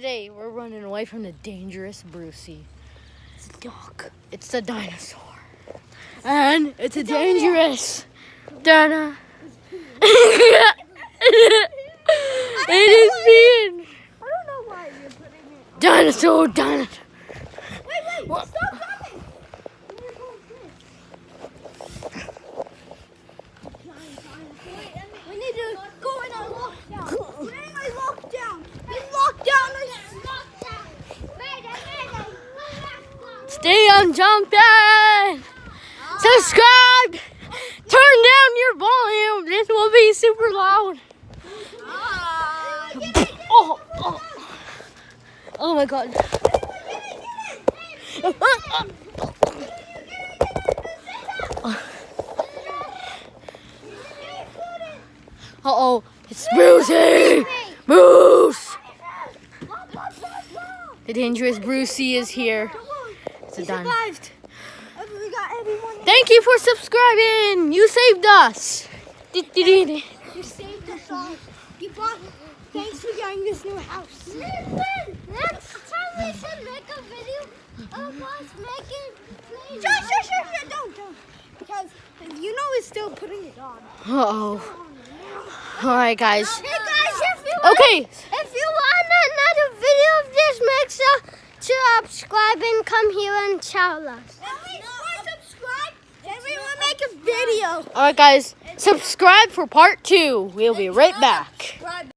Today, we're running away from the dangerous Brucey. It's a dog. It's the dinosaur. And it's a dangerous Dino. It is being I don't know why you're putting it on. dinosaur, dinosaur. Wait, What? stop coming! We need to go in our lockdown. We're in my lockdown. He's locked down. Stay on jumping. Subscribe. Turn down your volume. This will be super loud. Oh my god. Uh-oh, it's Brucey! Bruce! The dangerous Brucey is here. It's a dino. Survived. We got everyone. Thank you for subscribing. You saved us. You saved us all. Thanks for getting this new house. Next time we should make a video of us making planes. Sure, don't. Because you know it's still putting it on. Uh-oh. All right, guys. Hey guys, if you want another video of this, make sure to subscribe and come here and tell us. Subscribe, then we will make a video. All right, guys. Subscribe for part 2. We'll be right back. Subscribe.